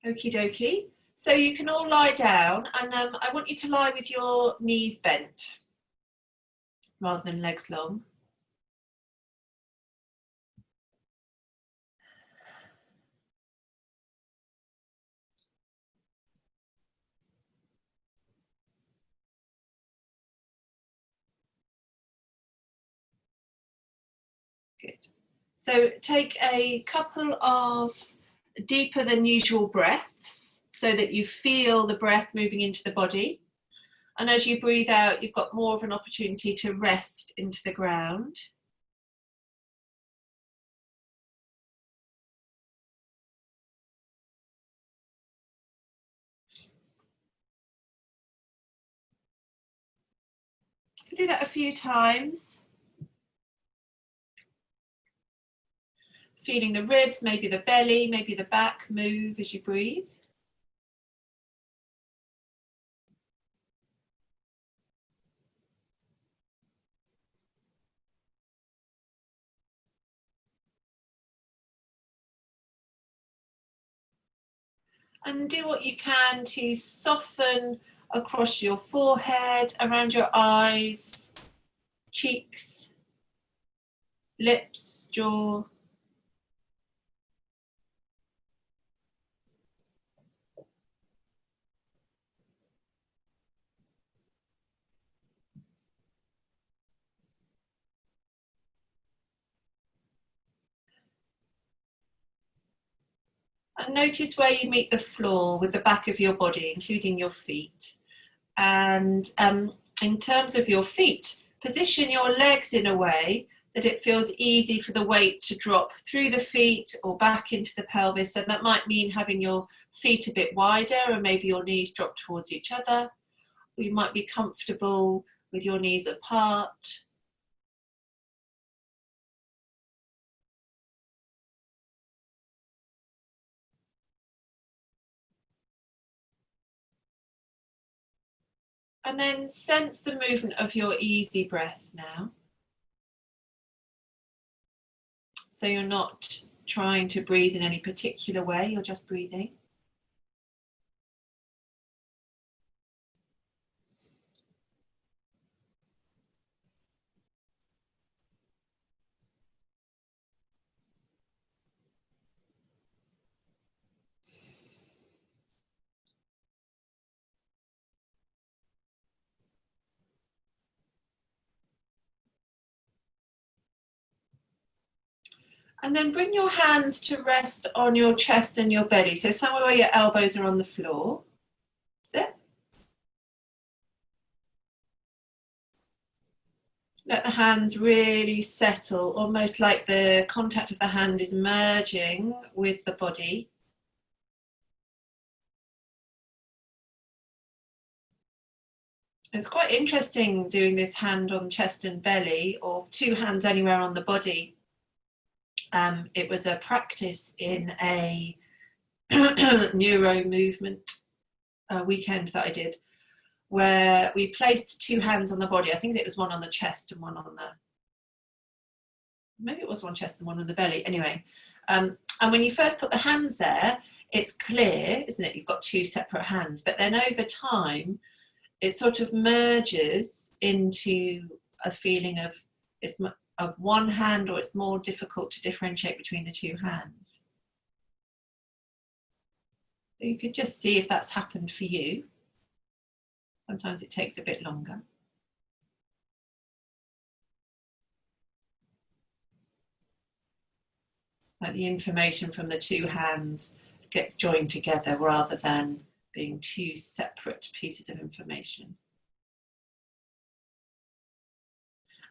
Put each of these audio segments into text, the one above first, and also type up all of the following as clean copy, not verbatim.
Okie dokie. So you can all lie down, and I want you to lie with your knees bent rather than legs long. Good. So take a couple of deeper than usual breaths so that you feel the breath moving into the body. And as you breathe out, you've got more of an opportunity to rest into the ground. So do that a few times. Feeling the ribs, maybe the belly, maybe the back move as you breathe. And do what you can to soften across your forehead, around your eyes, cheeks, lips, jaw. And notice where you meet the floor with the back of your body, including your feet. And in terms of your feet, position your legs in a way that it feels easy for the weight to drop through the feet or back into the pelvis. And that might mean having your feet a bit wider and maybe your knees drop towards each other. Or you might be comfortable with your knees apart. And then sense the movement of your easy breath now. So you're not trying to breathe in any particular way, you're just breathing. And then bring your hands to rest on your chest and your belly. So somewhere where your elbows are on the floor. Sit. Let the hands really settle, almost like the contact of the hand is merging with the body. It's quite interesting doing this hand on chest and belly, or two hands anywhere on the body. It was a practice in a neuro movement weekend that I did, where we placed two hands on the body. I think it was one on the chest and one on the, maybe it was one chest and one on the belly. Anyway, and when you first put the hands there, it's clear, isn't it? You've got two separate hands, but then over time, it sort of merges into a feeling of it's of one hand, or it's more difficult to differentiate between the two hands. So you could just see if that's happened for you. Sometimes it takes a bit longer. Like the information from the two hands gets joined together rather than being two separate pieces of information.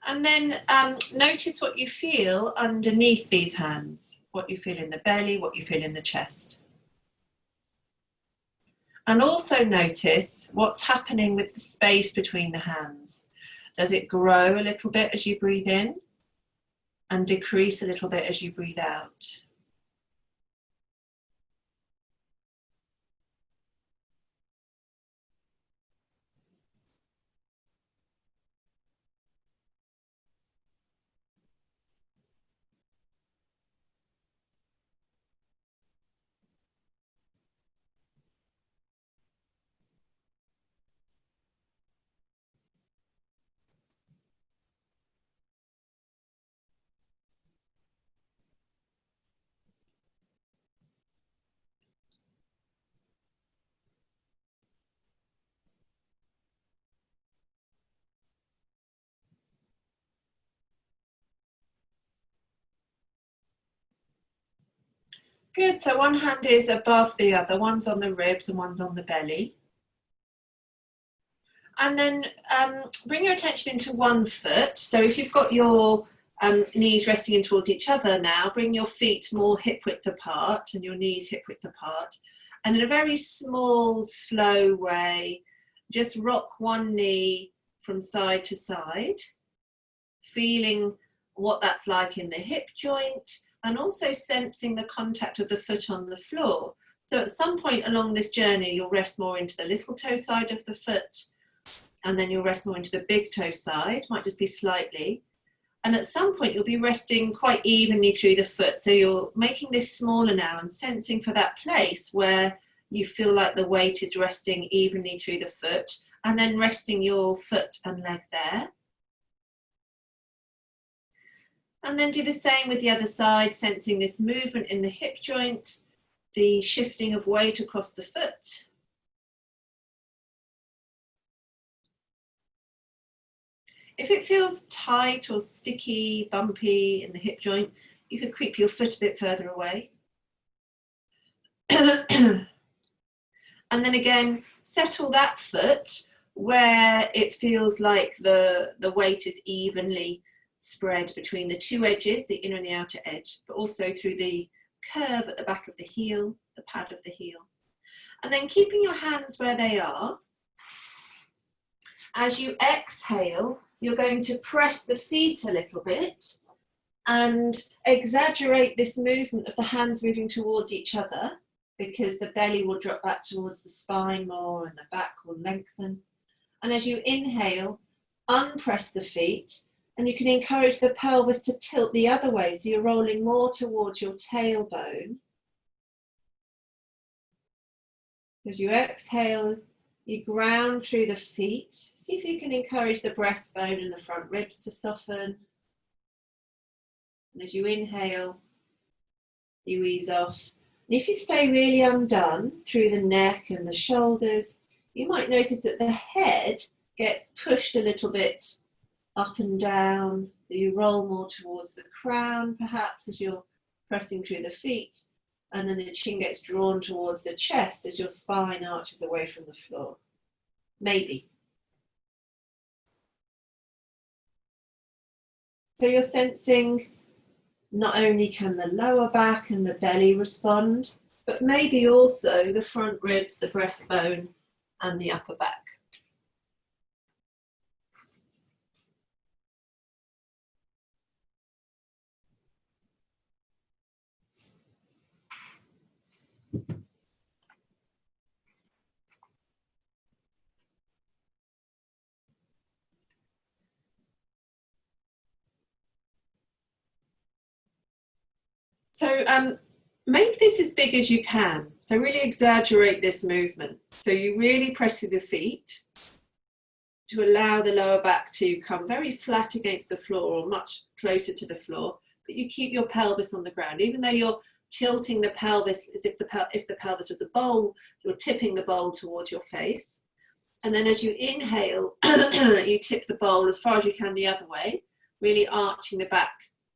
And then notice what you feel underneath these hands, what you feel in the belly, what you feel in the chest. And also notice what's happening with the space between the hands. Does it grow a little bit as you breathe in and decrease a little bit as you breathe out? Good, so one hand is above the other, one's on the ribs and one's on the belly. And then bring your attention into one foot. So if you've got your knees resting in towards each other now, bring your feet more hip width apart and your knees hip width apart. And in a very small, slow way, just rock one knee from side to side, feeling what that's like in the hip joint and also sensing the contact of the foot on the floor. So at some point along this journey, you'll rest more into the little toe side of the foot, and then you'll rest more into the big toe side, might just be slightly. And at some point you'll be resting quite evenly through the foot. So you're making this smaller now and sensing for that place where you feel like the weight is resting evenly through the foot, and then resting your foot and leg there. And then do the same with the other side, sensing this movement in the hip joint, the shifting of weight across the foot. If it feels tight or sticky, bumpy in the hip joint, you could creep your foot a bit further away. And then again, settle that foot where it feels like the weight is evenly spread between the two edges, the inner and the outer edge, but also through the curve at the back of the heel, the pad of the heel. And then keeping your hands where they are, as you exhale, you're going to press the feet a little bit and exaggerate this movement of the hands moving towards each other, because the belly will drop back towards the spine more and the back will lengthen. And as you inhale, unpress the feet, and you can encourage the pelvis to tilt the other way, so you're rolling more towards your tailbone. As you exhale, you ground through the feet. See if you can encourage the breastbone and the front ribs to soften. And as you inhale, you ease off. And if you stay really undone through the neck and the shoulders, you might notice that the head gets pushed a little bit up and down. So you roll more towards the crown, perhaps, as you're pressing through the feet. And then the chin gets drawn towards the chest as your spine arches away from the floor. Maybe. So you're sensing not only can the lower back and the belly respond, but maybe also the front ribs, the breastbone, and the upper back. So make this as big as you can. So really exaggerate this movement. So you really press through the feet to allow the lower back to come very flat against the floor or much closer to the floor, but you keep your pelvis on the ground. Even though you're tilting the pelvis as if the pelvis was a bowl, you're tipping the bowl towards your face. And then as you inhale, you tip the bowl as far as you can the other way, really arching the back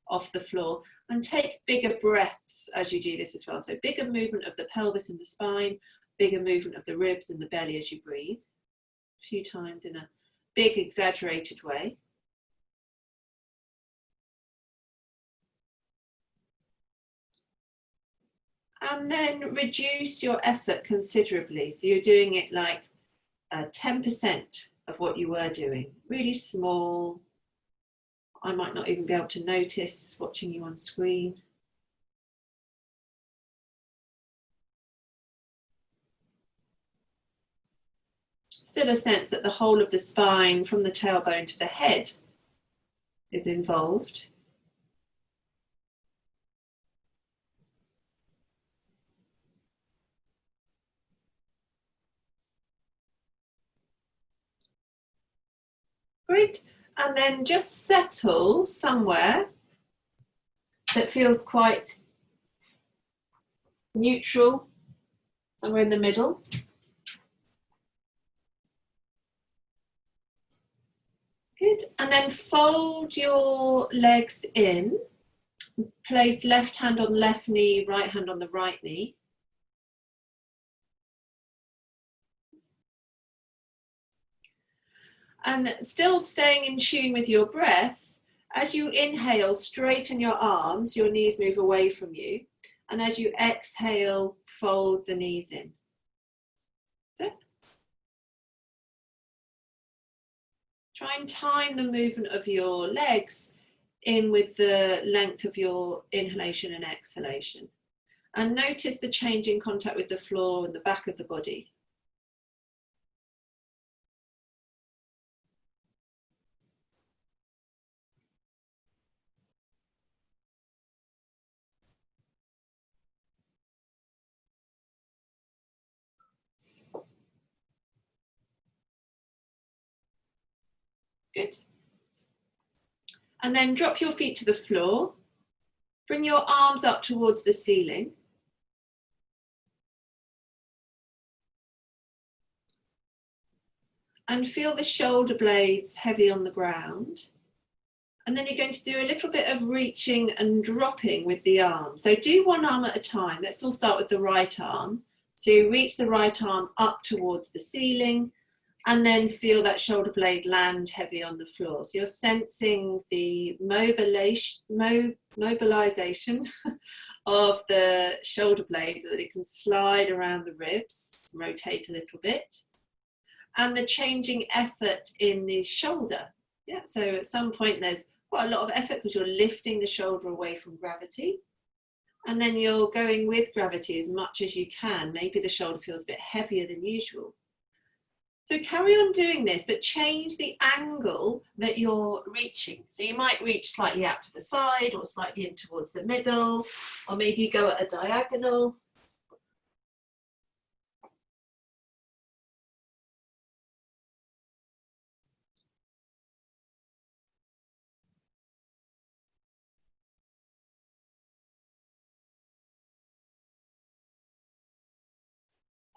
off the floor. And take bigger breaths as you do this as well. So bigger movement of the pelvis and the spine, bigger movement of the ribs and the belly as you breathe. A few times in a big exaggerated way. And then reduce your effort considerably. So you're doing it like 10% of what you were doing. Really small. I might not even be able to notice watching you on screen. Still a sense that the whole of the spine from the tailbone to the head is involved. Great. And then just settle somewhere that feels quite neutral, somewhere in the middle. Good. And then fold your legs in Place left hand on left knee, right hand on the right knee. And still staying in tune with your breath, as you inhale, straighten your arms, your knees move away from you. And as you exhale, fold the knees in. So, try and time the movement of your legs in with the length of your inhalation and exhalation. And notice the change in contact with the floor and the back of the body. Good. And then drop your feet to the floor. Bring your arms up towards the ceiling. And feel the shoulder blades heavy on the ground. And then you're going to do a little bit of reaching and dropping with the arm. So do one arm at a time. Let's all start with the right arm. So you reach the right arm up towards the ceiling, and then feel that shoulder blade land heavy on the floor. So you're sensing the mobilization of the shoulder blade, so that it can slide around the ribs, rotate a little bit, and the changing effort in the shoulder. Yeah, so at some point there's quite a lot of effort because you're lifting the shoulder away from gravity, and then you're going with gravity as much as you can. Maybe the shoulder feels a bit heavier than usual. So carry on doing this, but change the angle that you're reaching. So you might reach slightly out to the side or slightly in towards the middle, or maybe you go at a diagonal.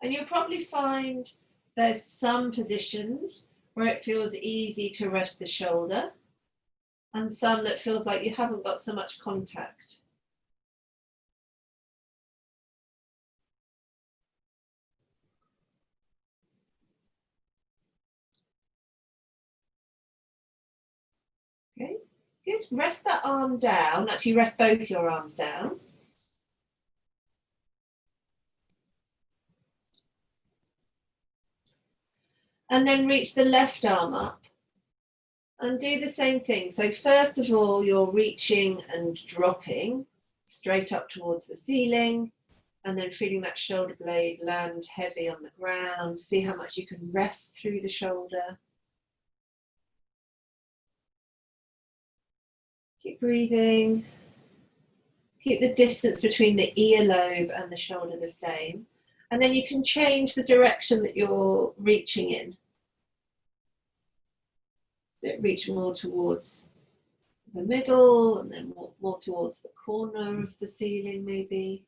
And you'll probably find there's some positions where it feels easy to rest the shoulder, and some that feels like you haven't got so much contact. Okay, good. Rest that arm down. Actually, rest both your arms down. And then reach the left arm up and do the same thing. So first of all, you're reaching and dropping straight up towards the ceiling, and then feeling that shoulder blade land heavy on the ground. See how much you can rest through the shoulder. Keep breathing. Keep the distance between the earlobe and the shoulder the same. And then you can change the direction that you're reaching in. Reach more towards the middle, and then more towards the corner of the ceiling maybe.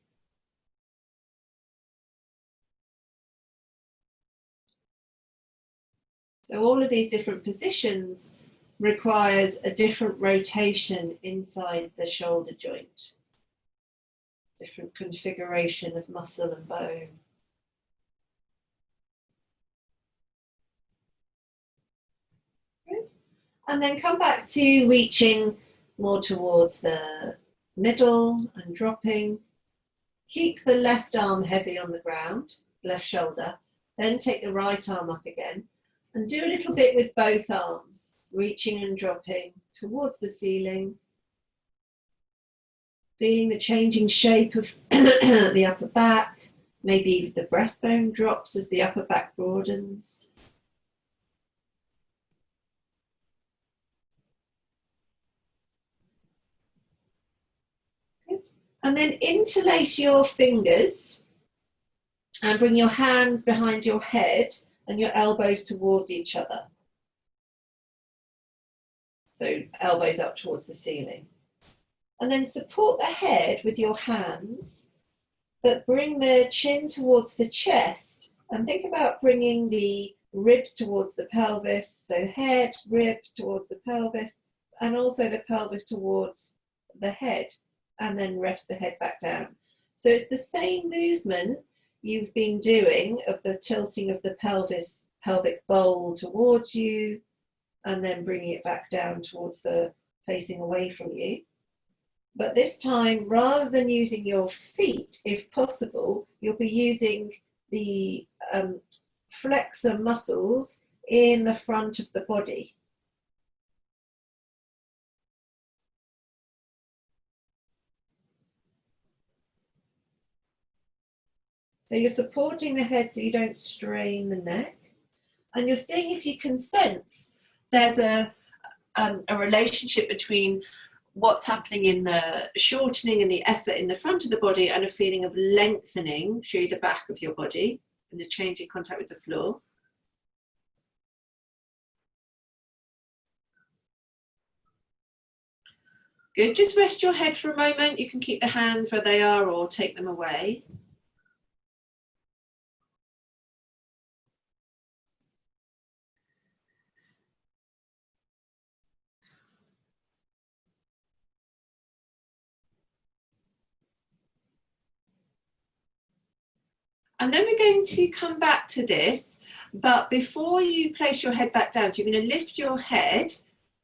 So all of these different positions requires a different rotation inside the shoulder joint, different configuration of muscle and bone. Good. And then come back to reaching more towards the middle and dropping. Keep the left arm heavy on the ground, left shoulder, then take the right arm up again, and do a little bit with both arms, reaching and dropping towards the ceiling, feeling the changing shape of the upper back. Maybe the breastbone drops as the upper back broadens. Good. And then interlace your fingers and bring your hands behind your head and your elbows towards each other. So elbows up towards the ceiling. And then support the head with your hands, but bring the chin towards the chest, and think about bringing the ribs towards the pelvis. So head, ribs towards the pelvis, and also the pelvis towards the head. and then rest the head back down. So it's the same movement you've been doing of the tilting of the pelvic bowl towards you and then bringing it back down towards the facing away from you. But this time, rather than using your feet, if possible, you'll be using the flexor muscles in the front of the body. So you're supporting the head so you don't strain the neck. And you're seeing if you can sense there's a relationship between what's happening in the shortening and the effort in the front of the body and a feeling of lengthening through the back of your body and a change in contact with the floor. Good, just rest your head for a moment. You can keep the hands where they are or take them away. And then we're going to come back to this, but before you place your head back down, so you're going to lift your head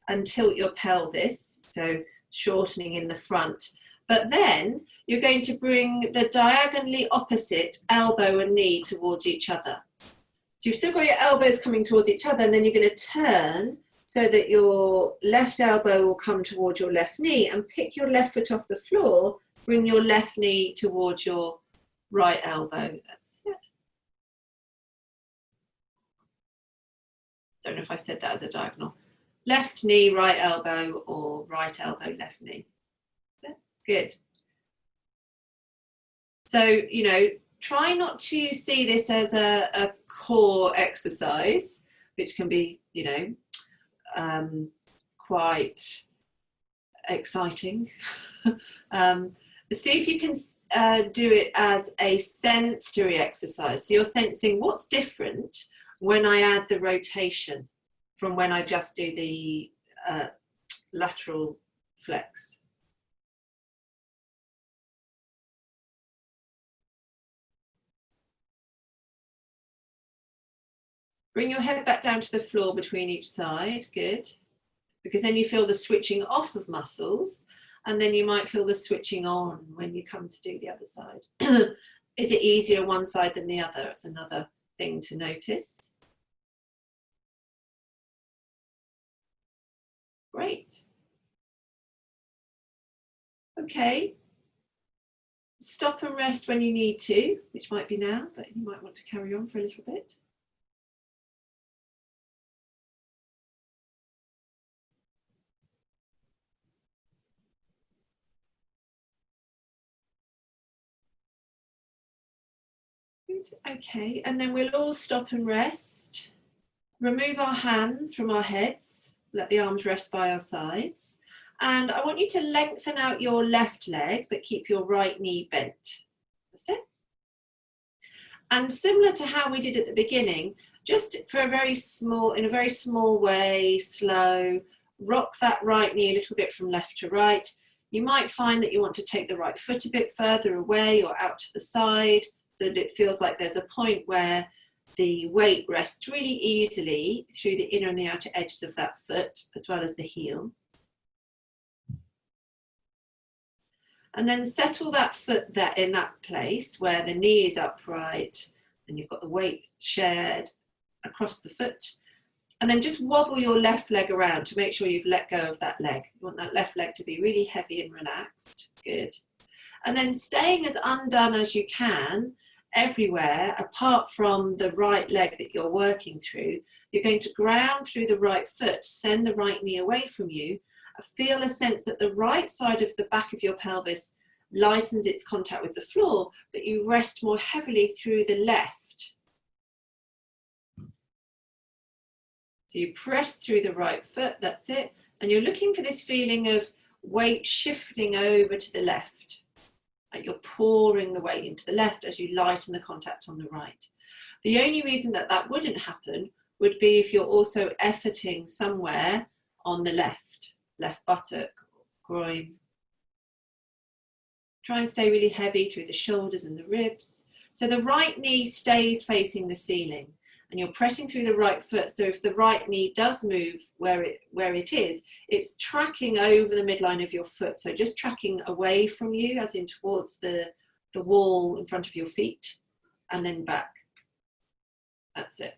and tilt your pelvis, so shortening in the front. But then you're going to bring the diagonally opposite elbow and knee towards each other. So you've still got your elbows coming towards each other, and then you're going to turn so that your left elbow will come towards your left knee, and pick your left foot off the floor, bring your left knee towards your right elbow. That's it. Don't know if I said that as a diagonal. Left knee, right elbow, or right elbow, left knee. Yeah, good. So, you know, try not to see this as a core exercise, which can be, you know, quite exciting. See if you can do it as a sensory exercise. So you're sensing what's different when I add the rotation from when I just do the lateral flex. Bring your head back down to the floor between each side, good. Because then you feel the switching off of muscles, and then you might feel the switching on when you come to do the other side. Is it easier on one side than the other? It's another thing to notice. Great. Okay. Stop and rest when you need to, which might be now, but you might want to carry on for a little bit. Good. Okay, and then we'll all stop and rest. Remove our hands from our heads, let the arms rest by our sides. And I want you to lengthen out your left leg, but keep your right knee bent. That's it. And similar to how we did at the beginning, just for in a very small way, slow, rock that right knee a little bit from left to right. You might find that you want to take the right foot a bit further away or out to the side, so that it feels like there's a point where the weight rests really easily through the inner and the outer edges of that foot, as well as the heel. And then settle that foot in that place where the knee is upright and you've got the weight shared across the foot. And then just wobble your left leg around to make sure you've let go of that leg. You want that left leg to be really heavy and relaxed. Good. And then staying as undone as you can everywhere, apart from the right leg that you're working through, you're going to ground through the right foot, send the right knee away from you. Feel a sense that the right side of the back of your pelvis lightens its contact with the floor, but you rest more heavily through the left. So you press through the right foot, that's it. And you're looking for this feeling of weight shifting over to the left. Like you're pouring the weight into the left as you lighten the contact on the right. The only reason that that wouldn't happen would be if you're also efforting somewhere on the left buttock, groin. Try and stay really heavy through the shoulders and the ribs. So the right knee stays facing the ceiling and you're pressing through the right foot. So if the right knee does move where it is, it's tracking over the midline of your foot. So just tracking away from you, as in towards the wall in front of your feet, and then back. That's it.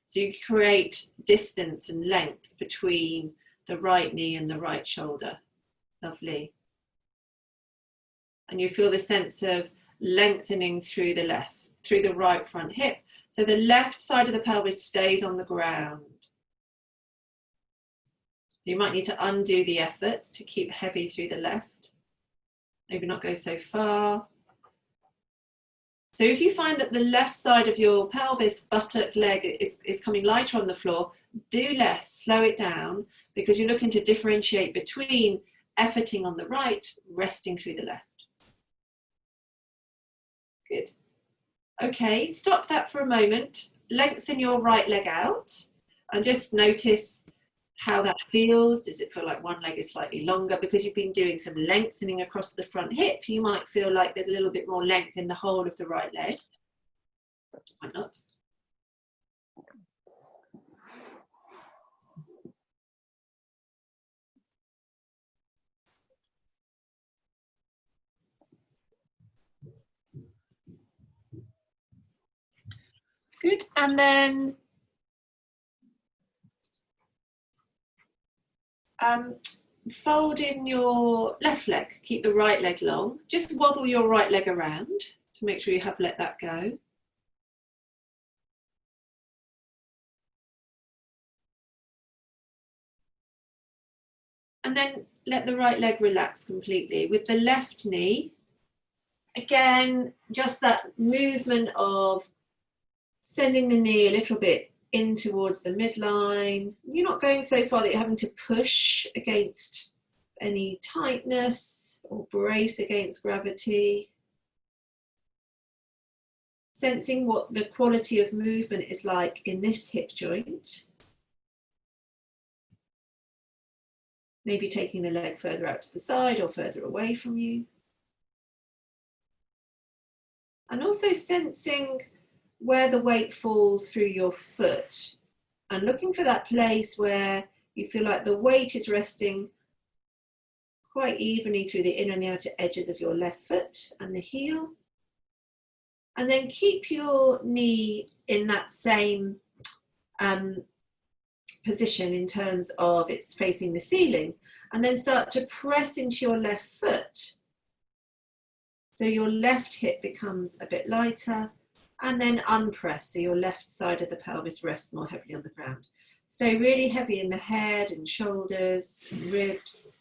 So you create distance and length between the right knee and the right shoulder. Lovely. And you feel the sense of lengthening through the left, through the right front hip. So the left side of the pelvis stays on the ground. So you might need to undo the effort to keep heavy through the left. Maybe not go so far. So if you find that the left side of your pelvis, buttock, leg is coming lighter on the floor, do less, slow it down, because you're looking to differentiate between efforting on the right, resting through the left. Good. Okay, stop that for a moment. Lengthen your right leg out and just notice how that feels. Does it feel like one leg is slightly longer? Because you've been doing some lengthening across the front hip, you might feel like there's a little bit more length in the whole of the right leg. Why not? Good, and then fold in your left leg, keep the right leg long. Just wobble your right leg around to make sure you have let that go. And then let the right leg relax completely. With the left knee, again, just that movement of sending the knee a little bit in towards the midline. You're not going so far that you're having to push against any tightness or brace against gravity. Sensing what the quality of movement is like in this hip joint. Maybe taking the leg further out to the side or further away from you. And also sensing where the weight falls through your foot and looking for that place where you feel like the weight is resting quite evenly through the inner and the outer edges of your left foot and the heel. And then keep your knee in that same position in terms of it's facing the ceiling, and then start to press into your left foot. So your left hip becomes a bit lighter, and then unpress, so your left side of the pelvis rests more heavily on the ground. Stay really heavy in the head and shoulders and ribs.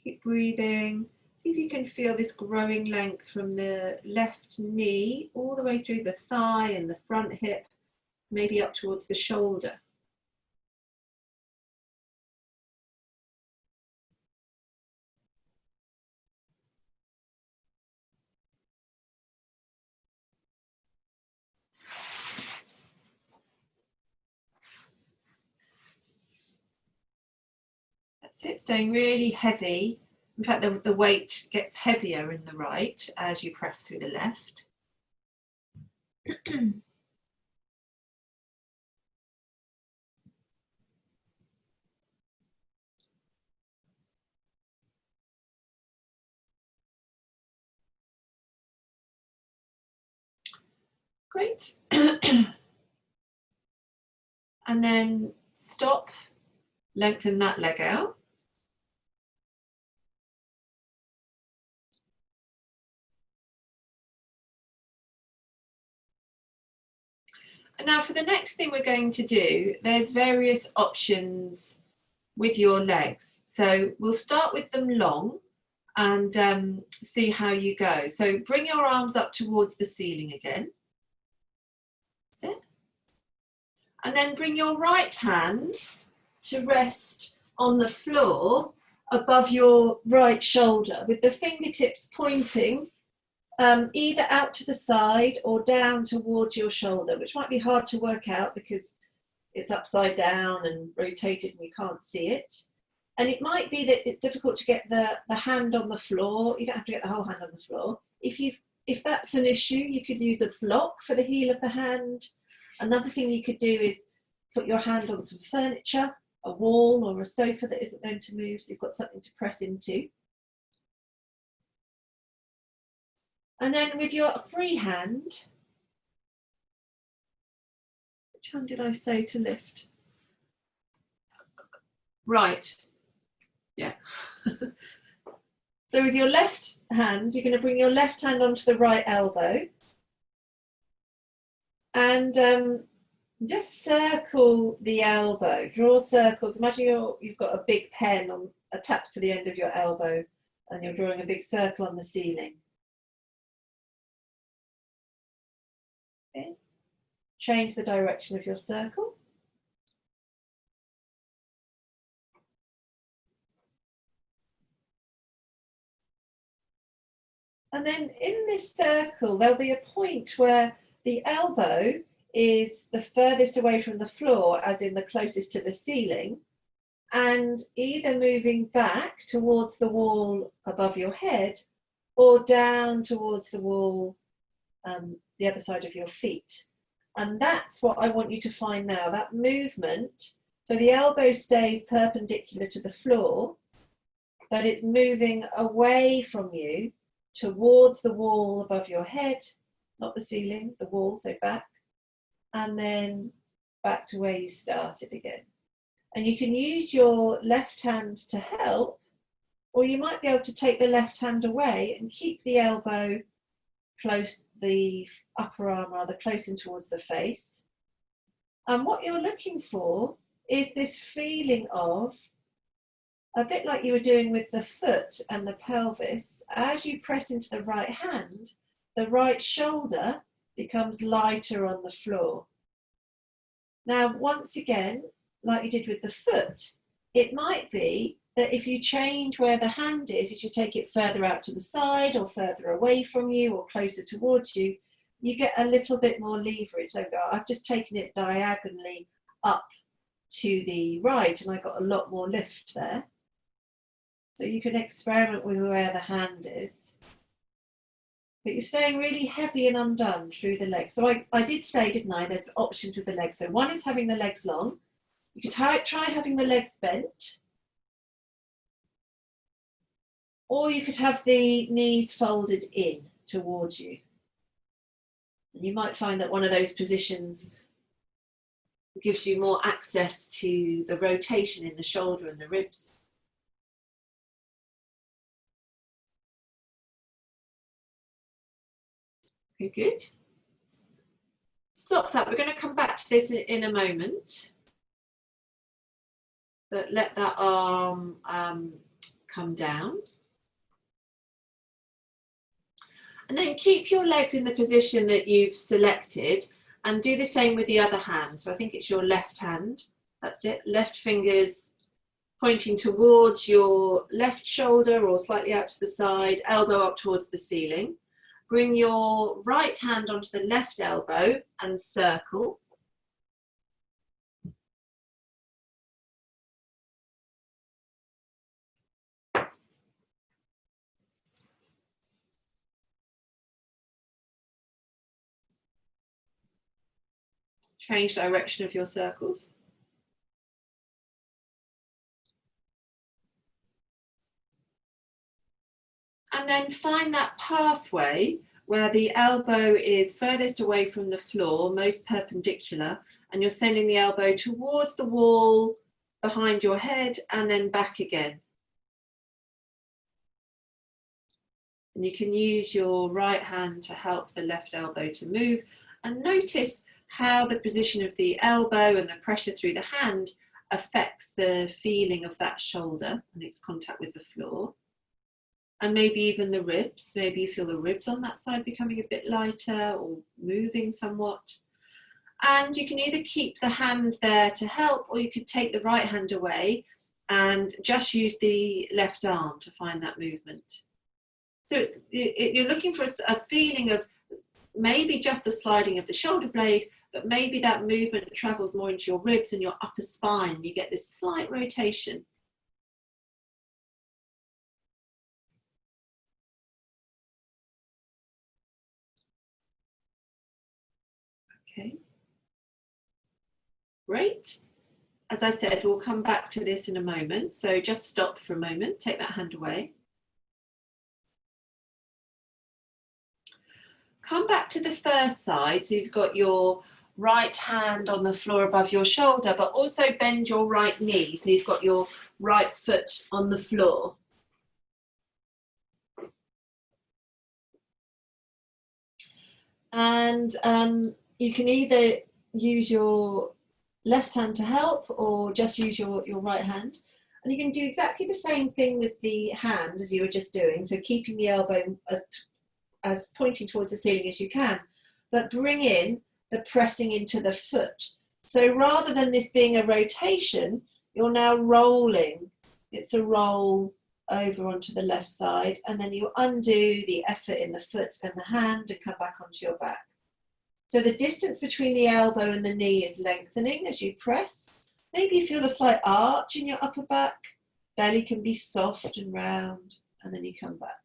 Keep breathing. See if you can feel this growing length from the left knee all the way through the thigh and the front hip, maybe up towards the shoulder. That's it, staying really heavy. In fact, the weight gets heavier in the right as you press through the left. Great. And then stop, lengthen that leg out. And now for the next thing we're going to do, there's various options with your legs. So we'll start with them long and see how you go. So bring your arms up towards the ceiling again. That's it. And then bring your right hand to rest on the floor above your right shoulder with the fingertips pointing either out to the side or down towards your shoulder, which might be hard to work out because it's upside down and rotated and you can't see it. And it might be that it's difficult to get the hand on the floor. You don't have to get the whole hand on the floor. If that's an issue, you could use a block for the heel of the hand. Another thing you could do is put your hand on some furniture, a wall or a sofa that isn't going to move, so you've got something to press into. And then with your free hand, which hand did I say to lift? Right, yeah. So with your left hand, you're going to bring your left hand onto the right elbow and just circle the elbow, draw circles. Imagine you've got a big pen attached to the end of your elbow and you're drawing a big circle on the ceiling. Okay. Change the direction of your circle. And then in this circle, there'll be a point where the elbow is the furthest away from the floor, as in the closest to the ceiling, and either moving back towards the wall above your head or down towards the wall the other side of your feet. And that's what I want you to find now, that movement. So the elbow stays perpendicular to the floor, but it's moving away from you towards the wall above your head, not the ceiling, the wall, so back, and then back to where you started again. And you can use your left hand to help, or you might be able to take the left hand away and keep the elbow close, the upper arm rather, close in towards the face. And what you're looking for is this feeling of, a bit like you were doing with the foot and the pelvis, as you press into the right hand, the right shoulder becomes lighter on the floor. Now, once again, like you did with the foot, it might be that if you change where the hand is, you should take it further out to the side or further away from you or closer towards you, you get a little bit more leverage. So I've just taken it diagonally up to the right and I got a lot more lift there. So you can experiment with where the hand is. But you're staying really heavy and undone through the legs. So I did say, didn't I, there's options with the legs. So one is having the legs long. You could try having the legs bent. Or you could have the knees folded in towards you. And you might find that one of those positions gives you more access to the rotation in the shoulder and the ribs. Okay, good. Stop that. We're going to come back to this in a moment. But let that arm come down. And then keep your legs in the position that you've selected and do the same with the other hand. So I think it's your left hand. That's it. Left fingers pointing towards your left shoulder or slightly out to the side, elbow up towards the ceiling. Bring your right hand onto the left elbow and circle. Change direction of your circles. And then find that pathway where the elbow is furthest away from the floor, most perpendicular, and you're sending the elbow towards the wall behind your head and then back again. And you can use your right hand to help the left elbow to move, and notice how the position of the elbow and the pressure through the hand affects the feeling of that shoulder and its contact with the floor. And maybe even the ribs. Maybe you feel the ribs on that side becoming a bit lighter or moving somewhat. And you can either keep the hand there to help, or you could take the right hand away and just use the left arm to find that movement. So you're looking for a feeling of maybe just the sliding of the shoulder blade, but maybe that movement travels more into your ribs and your upper spine. You get this slight rotation. Okay. Great. As I said, we'll come back to this in a moment. So just stop for a moment, take that hand away. Come back to the first side. So you've got your right hand on the floor above your shoulder, but also bend your right knee. So you've got your right foot on the floor. And you can either use your left hand to help or just use your right hand. And you can do exactly the same thing with the hand as you were just doing. So keeping the elbow as pointing towards the ceiling as you can, but bring in the pressing into the foot. So rather than this being a rotation, you're now rolling. It's a roll over onto the left side, and then you undo the effort in the foot and the hand and come back onto your back. So the distance between the elbow and the knee is lengthening as you press. Maybe you feel a slight arch in your upper back. Belly can be soft and round, and then you come back.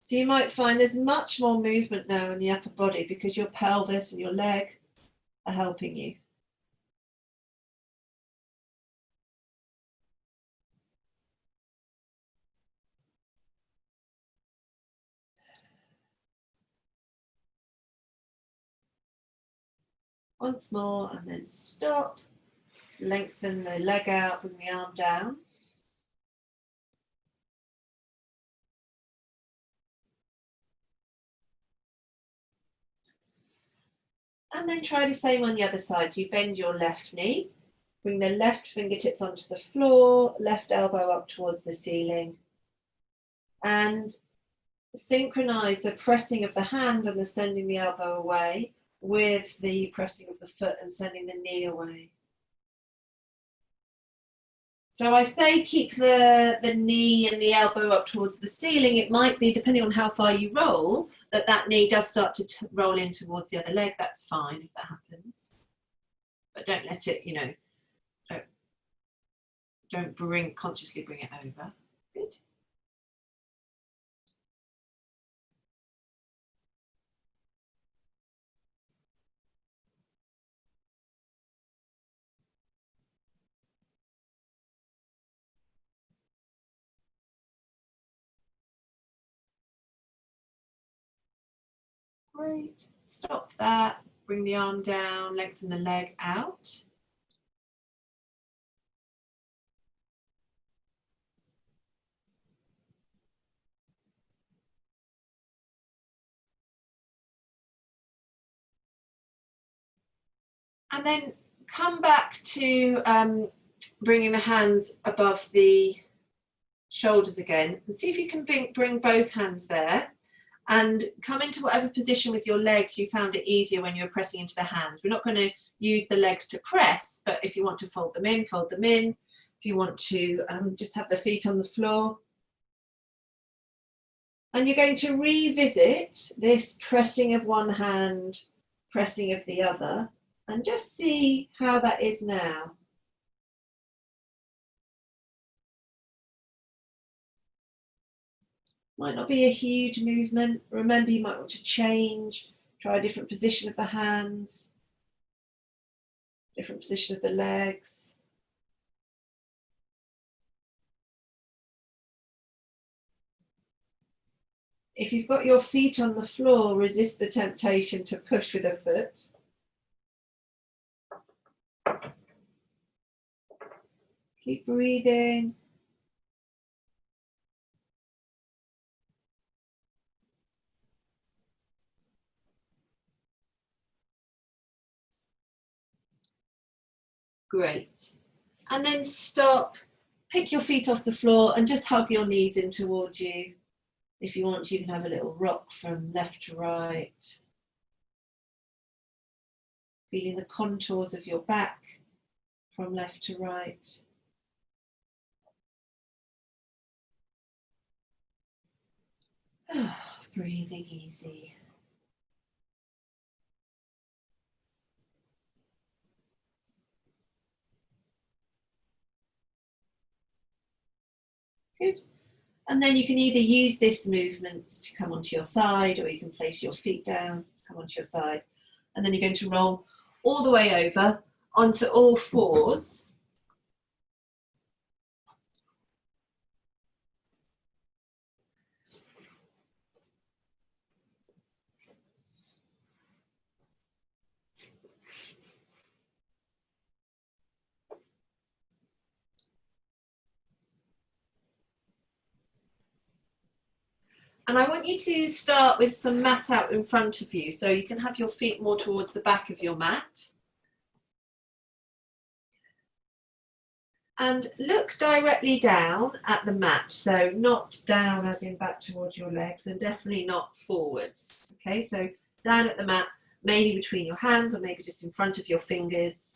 So you might find there's much more movement now in the upper body because your pelvis and your leg are helping you. Once more, and then stop. Lengthen the leg out, bring the arm down. And then try the same on the other side. So you bend your left knee, bring the left fingertips onto the floor, left elbow up towards the ceiling, and synchronize the pressing of the hand and the sending the elbow away with the pressing of the foot and sending the knee away. So I say keep the knee and the elbow up towards the ceiling. It might be, depending on how far you roll, that knee does start to roll in towards the other leg. That's fine if that happens. But don't let it, don't consciously bring it over. Good. Great. Stop that. Bring the arm down, lengthen the leg out. And then come back to bringing the hands above the shoulders again. And see if you can bring both hands there. And come into whatever position with your legs you found it easier when you were pressing into the hands. We're not going to use the legs to press, but if you want to fold them in, fold them in. If you want to just have the feet on the floor. And you're going to revisit this pressing of one hand, pressing of the other, and just see how that is now. Might not be a huge movement. Remember, you might want to change, try a different position of the hands, different position of the legs. If you've got your feet on the floor, resist the temptation to push with a foot. Keep breathing. Great. And then stop, pick your feet off the floor and just hug your knees in towards you. If you want, you can have a little rock from left to right. Feeling the contours of your back from left to right. Breathing easy. Good. And then you can either use this movement to come onto your side, or you can place your feet down, come onto your side. And then you're going to roll all the way over onto all fours. And I want you to start with some mat out in front of you, so you can have your feet more towards the back of your mat. And look directly down at the mat, so not down as in back towards your legs, and definitely not forwards. Okay, so down at the mat, maybe between your hands or maybe just in front of your fingers.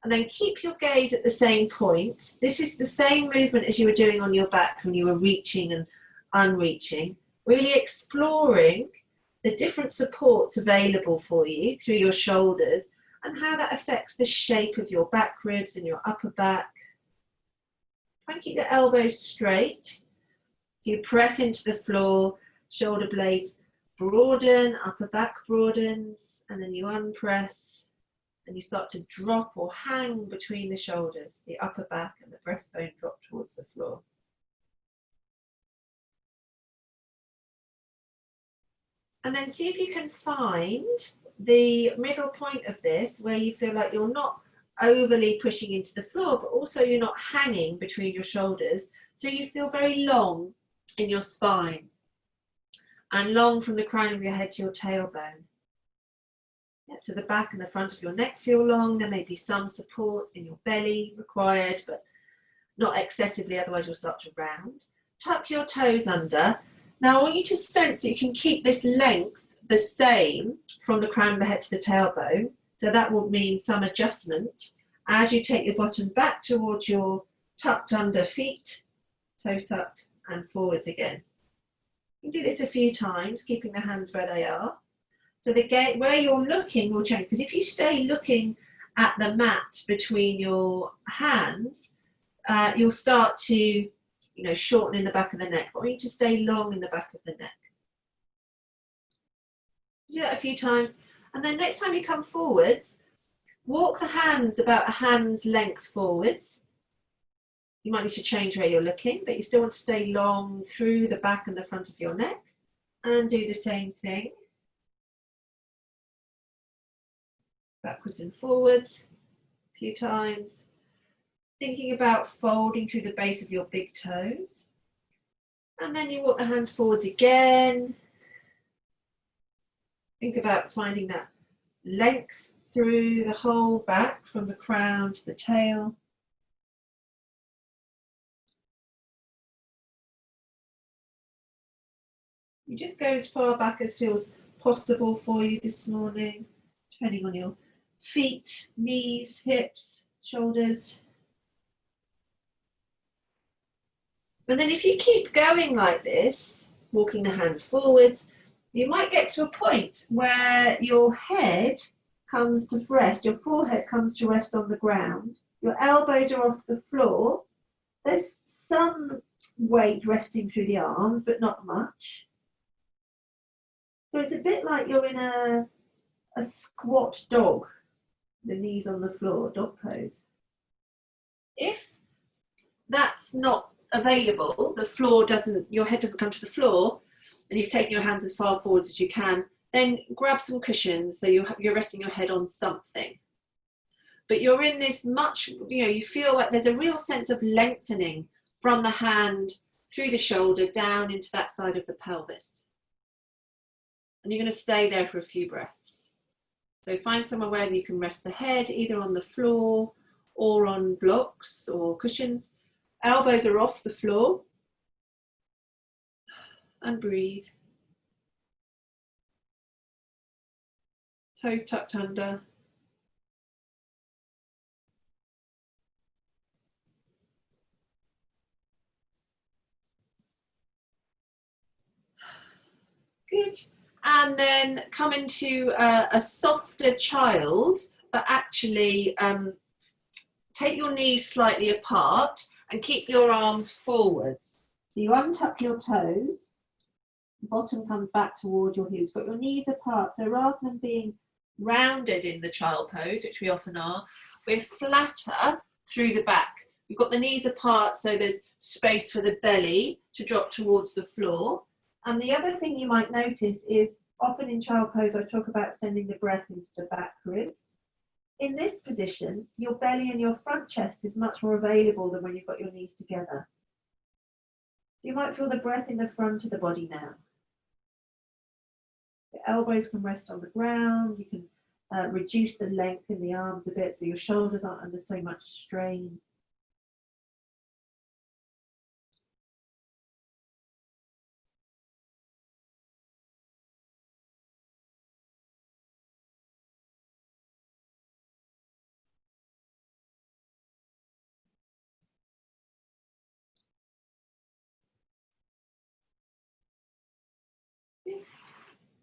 And then keep your gaze at the same point. This is the same movement as you were doing on your back when you were reaching and unreaching. Really exploring the different supports available for you through your shoulders and how that affects the shape of your back ribs and your upper back. Try and keep your elbows straight. You press into the floor, shoulder blades broaden, upper back broadens, and then you unpress and you start to drop or hang between the shoulders. The upper back and the breastbone drop towards the floor. And then see if you can find the middle point of this where you feel like you're not overly pushing into the floor, but also you're not hanging between your shoulders. So you feel very long in your spine and long from the crown of your head to your tailbone. Yeah, so the back and the front of your neck feel long. There may be some support in your belly required, but not excessively, otherwise you'll start to round. Tuck your toes under. Now I want you to sense that you can keep this length the same from the crown of the head to the tailbone. So that will mean some adjustment as you take your bottom back towards your tucked under feet, toes tucked, and forwards again. You can do this a few times, keeping the hands where they are. So the where you're looking will change, because if you stay looking at the mat between your hands, you'll start to shorten in the back of the neck. But I want you to stay long in the back of the neck. Do that a few times. And then next time you come forwards, walk the hands about a hand's length forwards. You might need to change where you're looking, but you still want to stay long through the back and the front of your neck. And do the same thing. Backwards and forwards a few times. Thinking about folding through the base of your big toes. And then you walk the hands forwards again. Think about finding that length through the whole back from the crown to the tail. You just go as far back as feels possible for you this morning, depending on your feet, knees, hips, shoulders. And then if you keep going like this, walking the hands forwards, you might get to a point where your head comes to rest, your forehead comes to rest on the ground, your elbows are off the floor, there's some weight resting through the arms, but not much. So it's a bit like you're in a squat dog, the knees on the floor, dog pose. If that's not available, the floor doesn't, your head doesn't come to the floor, and you've taken your hands as far forwards as you can, then grab some cushions so you're resting your head on something. But you're in this much, you feel like there's a real sense of lengthening from the hand through the shoulder down into that side of the pelvis. And you're going to stay there for a few breaths. So find somewhere where you can rest the head, either on the floor or on blocks or cushions. Elbows are off the floor. And breathe. Toes tucked under. Good. And then come into a softer child, but actually take your knees slightly apart and keep your arms forwards. So you untuck your toes, the bottom comes back toward your heels, but your knees apart. So rather than being rounded in the child pose, which we often are, we're flatter through the back. We've got the knees apart, so there's space for the belly to drop towards the floor. And the other thing you might notice is often in child pose, I talk about sending the breath into the back ribs. In this position, your belly and your front chest is much more available than when you've got your knees together. You might feel the breath in the front of the body now. The elbows can rest on the ground. You can reduce the length in the arms a bit so your shoulders aren't under so much strain.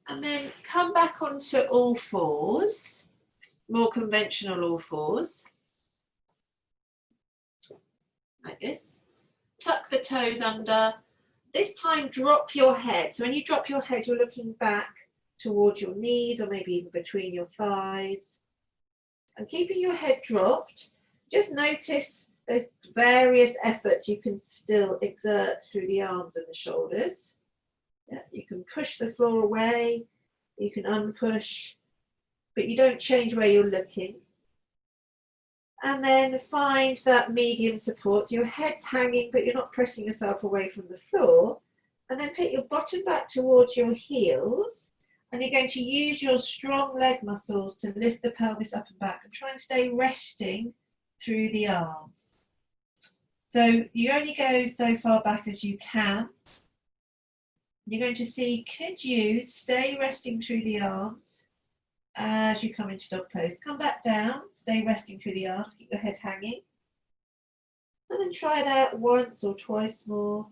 And then come back onto all fours, more conventional all fours, like this. Tuck the toes under. This time drop your head. So when you drop your head, you're looking back towards your knees or maybe even between your thighs. And keeping your head dropped, just notice there's various efforts you can still exert through the arms and the shoulders. Yeah, you can push the floor away, you can unpush, but you don't change where you're looking. And then find that medium support. So your head's hanging, but you're not pressing yourself away from the floor. And then take your bottom back towards your heels. And you're going to use your strong leg muscles to lift the pelvis up and back and try and stay resting through the arms. So you only go so far back as you can. You're going to see, could you stay resting through the arms as you come into dog pose? Come back down, stay resting through the arms, keep your head hanging. And then try that once or twice more.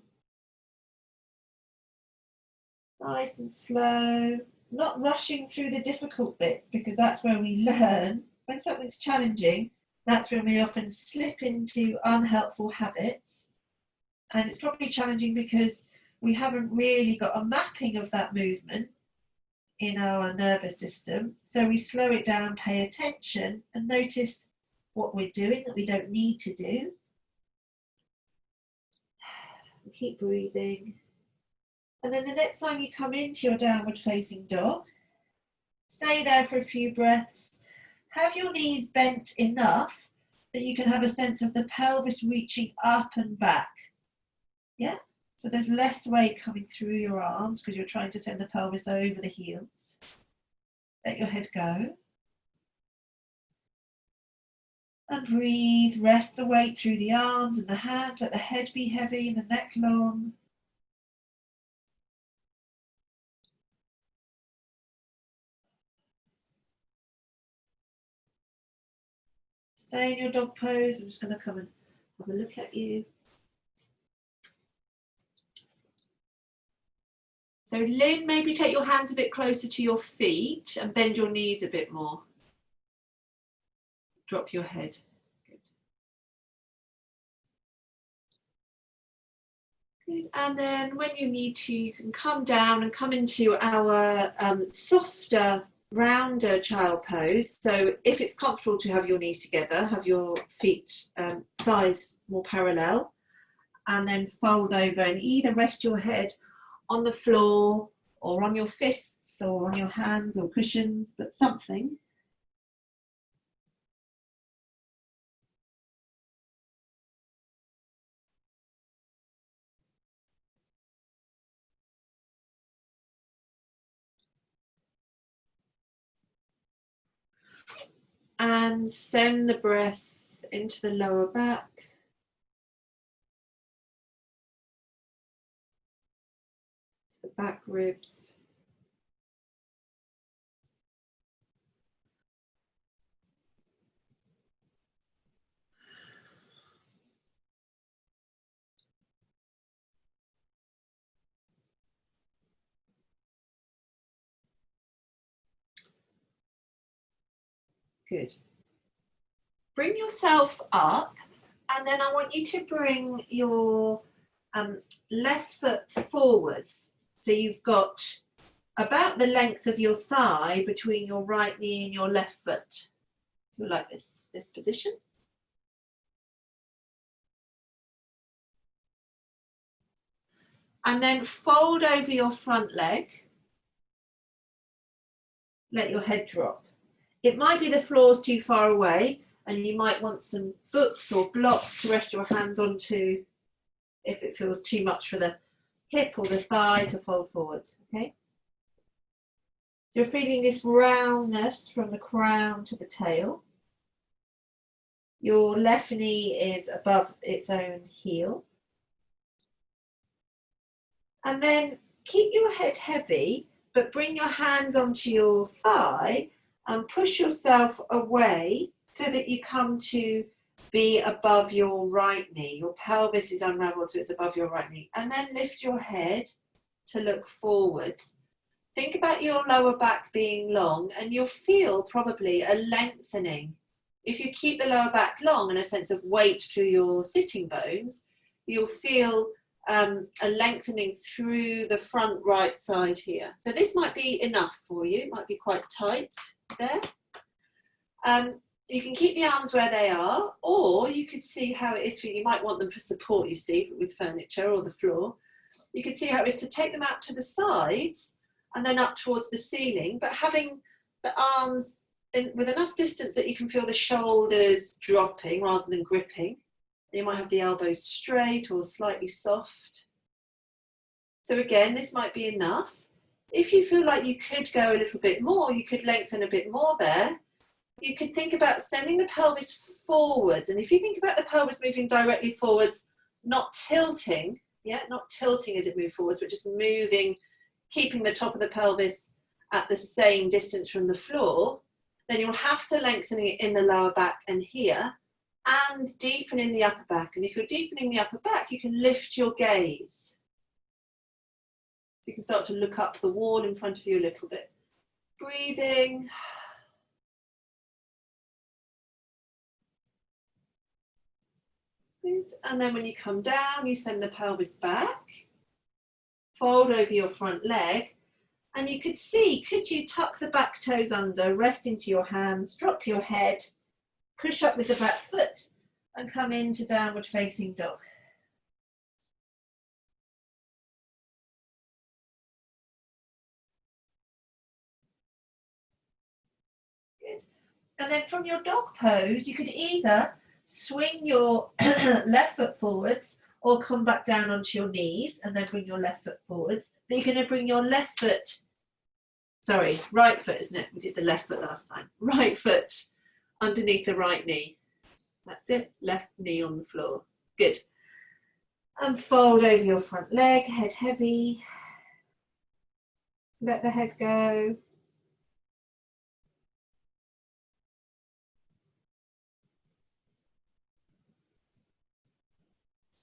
Nice and slow, not rushing through the difficult bits, because that's where we learn. When something's challenging, that's when we often slip into unhelpful habits. And it's probably challenging because we haven't really got a mapping of that movement in our nervous system. So we slow it down, pay attention, and notice what we're doing that we don't need to do. And keep breathing. And then the next time you come into your downward facing dog, stay there for a few breaths. Have your knees bent enough that you can have a sense of the pelvis reaching up and back. Yeah? So there's less weight coming through your arms because you're trying to send the pelvis over the heels. Let your head go. And breathe, rest the weight through the arms and the hands, let the head be heavy, the neck long. Stay in your dog pose. I'm just going to come and have a look at you. So Lynn, maybe take your hands a bit closer to your feet and bend your knees a bit more. Drop your head. Good. Good. And then when you need to, you can come down and come into our softer, rounder child pose. So if it's comfortable to have your knees together, have your feet, thighs more parallel, and then fold over and either rest your head on the floor or on your fists or on your hands or cushions, but something. And send the breath into the lower back. To the back ribs. Good. Bring yourself up, and then I want you to bring your left foot forwards. So you've got about the length of your thigh between your right knee and your left foot. So like this position. And then fold over your front leg. Let your head drop. It might be the floor's too far away and you might want some books or blocks to rest your hands onto if it feels too much for the hip or the thigh to fold forwards, okay? So you're feeling this roundness from the crown to the tail. Your left knee is above its own heel. And then keep your head heavy, but bring your hands onto your thigh and push yourself away so that you come to be above your right knee. Your pelvis is unraveled so it's above your right knee. And then lift your head to look forwards. Think about your lower back being long and you'll feel probably a lengthening. If you keep the lower back long and a sense of weight through your sitting bones, you'll feel a lengthening through the front right side here. So this might be enough for you. It might be quite tight there. You can keep the arms where they are, or you could see how it is for you. You might want them for support, you see, with furniture or the floor. You can see how it is to take them out to the sides and then up towards the ceiling, but having the arms with enough distance that you can feel the shoulders dropping rather than gripping. You might have the elbows straight or slightly soft. So again, this might be enough. If you feel like you could go a little bit more, you could lengthen a bit more there. You could think about sending the pelvis forwards. And if you think about the pelvis moving directly forwards, not tilting, not tilting as it moves forwards, but just moving, keeping the top of the pelvis at the same distance from the floor, then you'll have to lengthen it in the lower back and here, and deepen in the upper back. And if you're deepening the upper back, you can lift your gaze. So you can start to look up the wall in front of you a little bit. Breathing. Good. And then when you come down, you send the pelvis back. Fold over your front leg. And you could see, could you tuck the back toes under, rest into your hands, drop your head, push up with the back foot and come into downward facing dog. Good. And then from your dog pose, you could either swing your left foot forwards or come back down onto your knees and then bring your left foot forwards. But you're going to bring your left foot, sorry, right foot, isn't it? We did the left foot last time. Right foot underneath the right knee. That's it, left knee on the floor. Good. And fold over your front leg, head heavy. Let the head go.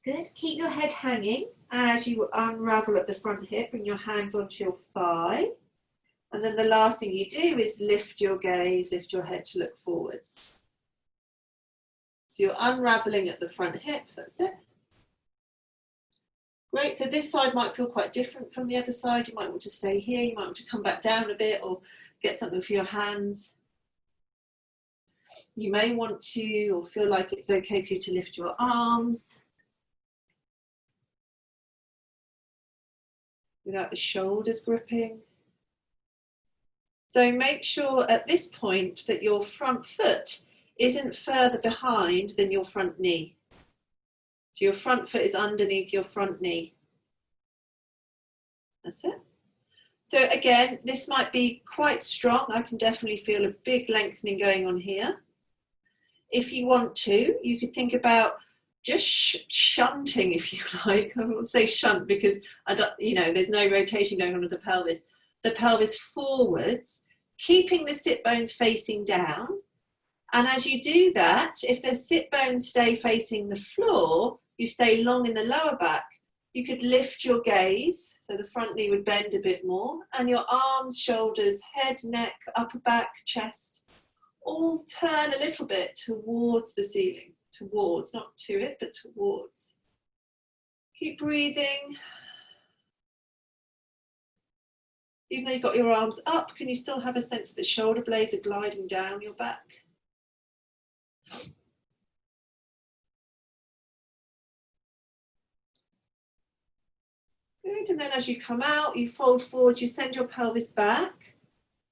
Good. Keep your head hanging as you unravel at the front hip. Bring your hands onto your thigh. And then the last thing you do is lift your gaze, lift your head to look forwards. So you're unraveling at the front hip, that's it. Great, so this side might feel quite different from the other side. You might want to stay here, you might want to come back down a bit or get something for your hands. You may want to, or feel like it's okay for you to lift your arms without the shoulders gripping. So make sure at this point that your front foot isn't further behind than your front knee. So your front foot is underneath your front knee. That's it. So again, this might be quite strong. I can definitely feel a big lengthening going on here. If you want to, you could think about just shunting, if you like. I won't say shunt because there's no rotation going on with the pelvis. The pelvis forwards, keeping the sit bones facing down. And as you do that, if the sit bones stay facing the floor, you stay long in the lower back, you could lift your gaze, so the front knee would bend a bit more, and your arms, shoulders, head, neck, upper back, chest, all turn a little bit towards the ceiling, towards, not to it, but towards. Keep breathing. Even though you've got your arms up, can you still have a sense that the shoulder blades are gliding down your back? Good, and then as you come out, you fold forward, you send your pelvis back,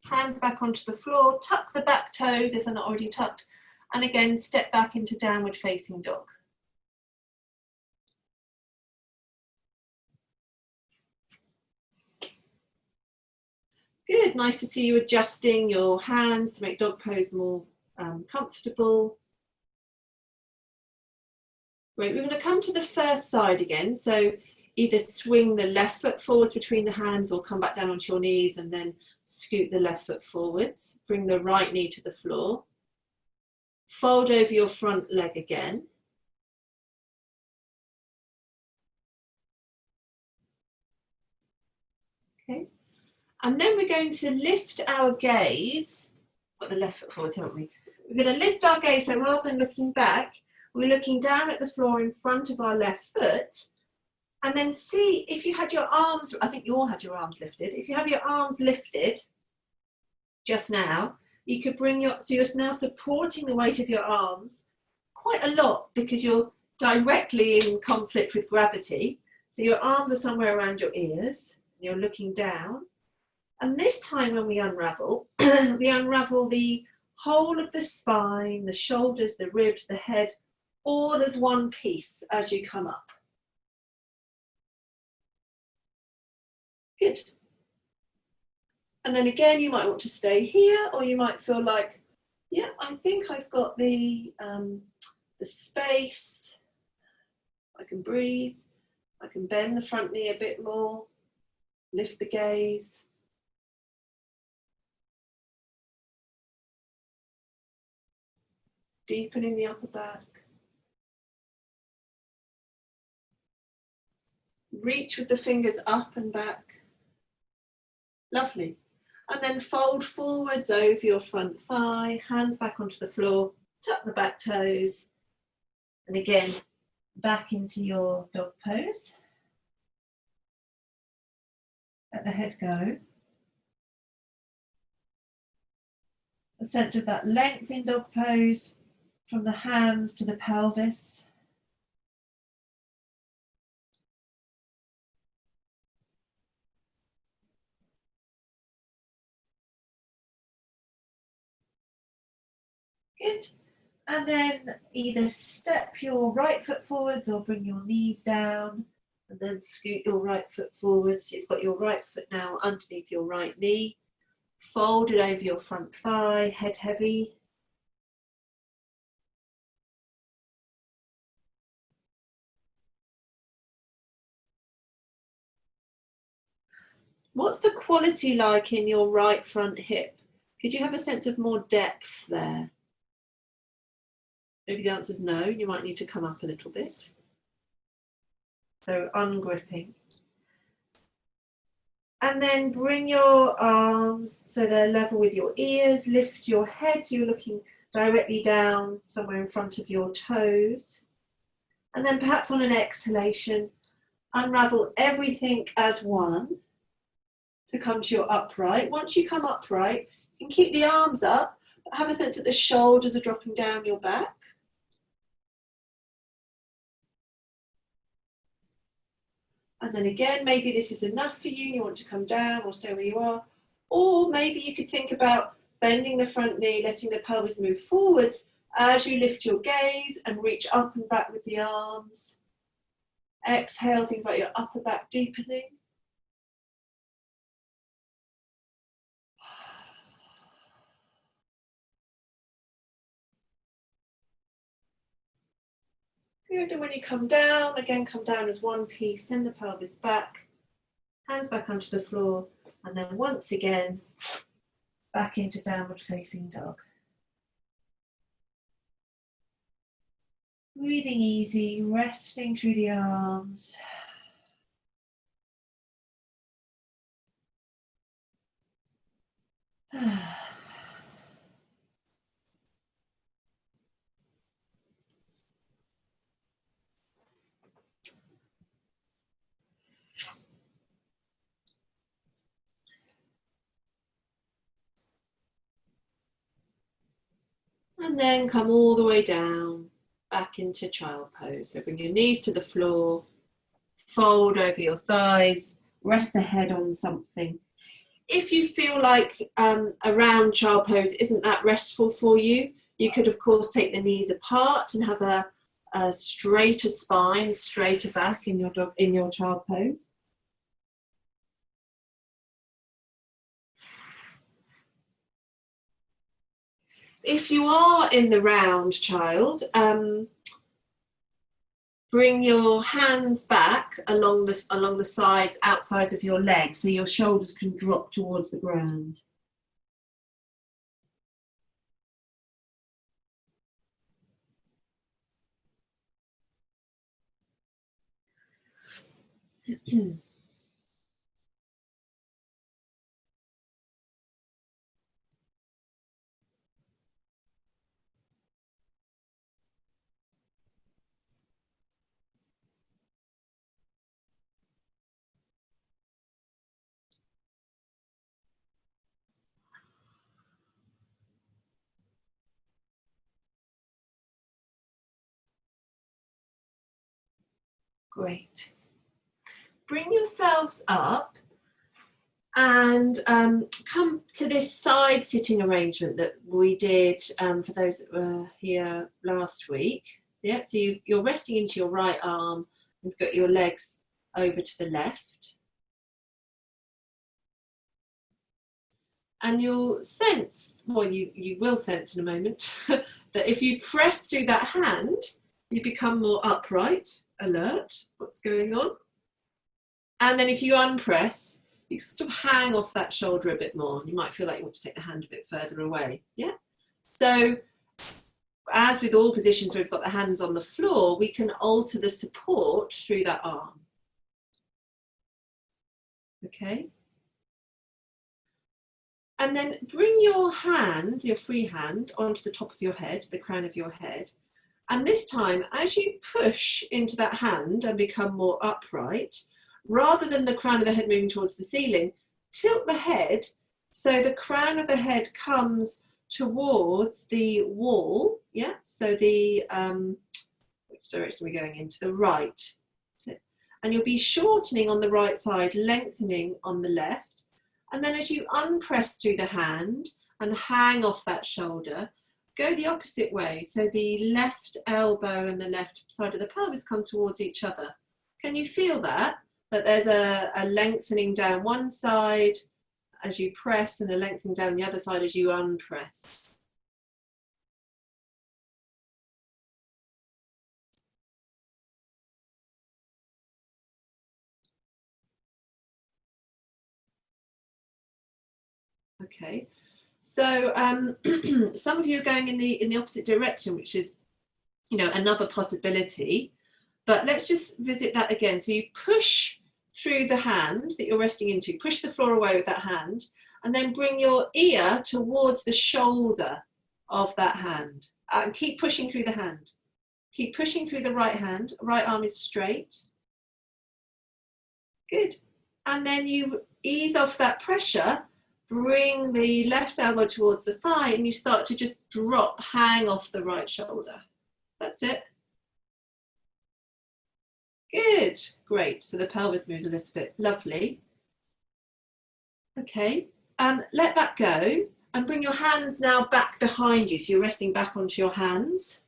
hands back onto the floor, tuck the back toes if they're not already tucked, and again, step back into downward facing dog. Good, nice to see you adjusting your hands to make dog pose more comfortable. Right, we're going to come to the first side again. So either swing the left foot forwards between the hands or come back down onto your knees and then scoot the left foot forwards. Bring the right knee to the floor. Fold over your front leg again. Okay. And then we're going to lift our gaze. Got the left foot forwards, haven't we? We're going to lift our gaze, so rather than looking back, we're looking down at the floor in front of our left foot. And then see if you had your arms, I think you all had your arms lifted. If you have your arms lifted just now, you could bring your, so you're now supporting the weight of your arms quite a lot because you're directly in conflict with gravity. So your arms are somewhere around your ears, and you're looking down. And this time when we unravel, we unravel the whole of the spine, the shoulders, the ribs, the head, all as one piece as you come up. Good. And then again, you might want to stay here, or you might feel like, yeah, I think I've got the space. I can breathe. I can bend the front knee a bit more, lift the gaze. Deepening the upper back. Reach with the fingers up and back. Lovely. And then fold forwards over your front thigh, hands back onto the floor, tuck the back toes, and again, back into your dog pose. Let the head go. A sense of that length in dog pose from the hands to the pelvis. Good. And then either step your right foot forwards or bring your knees down and then scoot your right foot forwards. So you've got your right foot now underneath your right knee. Fold it over your front thigh, head heavy. What's the quality like in your right front hip? Could you have a sense of more depth there? Maybe the answer is no, you might need to come up a little bit. So ungripping. And then bring your arms so they're level with your ears, lift your head so you're looking directly down somewhere in front of your toes. And then perhaps on an exhalation, unravel everything as one to come to your upright. Once you come upright, you can keep the arms up, but have a sense that the shoulders are dropping down your back. And then again, maybe this is enough for you, you want to come down or stay where you are. Or maybe you could think about bending the front knee, letting the pelvis move forwards as you lift your gaze and reach up and back with the arms. Exhale, think about your upper back deepening. Good, and when you come down, again come down as one piece, send the pelvis back, hands back onto the floor, and then once again, back into downward facing dog. Breathing easy, resting through the arms. And then come all the way down, back into child pose. So bring your knees to the floor, fold over your thighs, rest the head on something. If you feel like a round child pose isn't that restful for you, you could of course take the knees apart and have a straighter spine, straighter back in your child pose. If you are in the round child, bring your hands back along the sides, outside of your legs, so your shoulders can drop towards the ground. Great. Bring yourselves up and come to this side sitting arrangement that we did for those that were here last week. Yeah, so you're resting into your right arm. You've got your legs over to the left. And you'll sense, well, you will sense in a moment, that if you press through that hand, you become more upright, alert, what's going on. And then if you unpress, you sort of hang off that shoulder a bit more. You might feel like you want to take the hand a bit further away. Yeah. So as with all positions where we've got the hands on the floor, we can alter the support through that arm. Okay. And then bring your hand, your free hand, onto the top of your head, the crown of your head. And this time, as you push into that hand and become more upright, rather than the crown of the head moving towards the ceiling, tilt the head so the crown of the head comes towards the wall. Yeah, so the, which direction are we going into? The right. And you'll be shortening on the right side, lengthening on the left. And then as you unpress through the hand and hang off that shoulder, go the opposite way. So the left elbow and the left side of the pelvis come towards each other. Can you feel that? That there's a lengthening down one side as you press and a lengthening down the other side as you unpress. Okay, so some of you are going in the opposite direction, which is, you know, another possibility. But let's just visit that again. So you push through the hand that you're resting into, push the floor away with that hand, and then bring your ear towards the shoulder of that hand. And keep pushing through the hand. Keep pushing through the right hand. Right arm is straight. Good. And then you ease off that pressure. Bring the left elbow towards the thigh and you start to just drop, hang off the right shoulder. That's it. Good, great. So the pelvis moves a little bit, lovely. Okay, let that go and bring your hands now back behind you. So you're resting back onto your hands.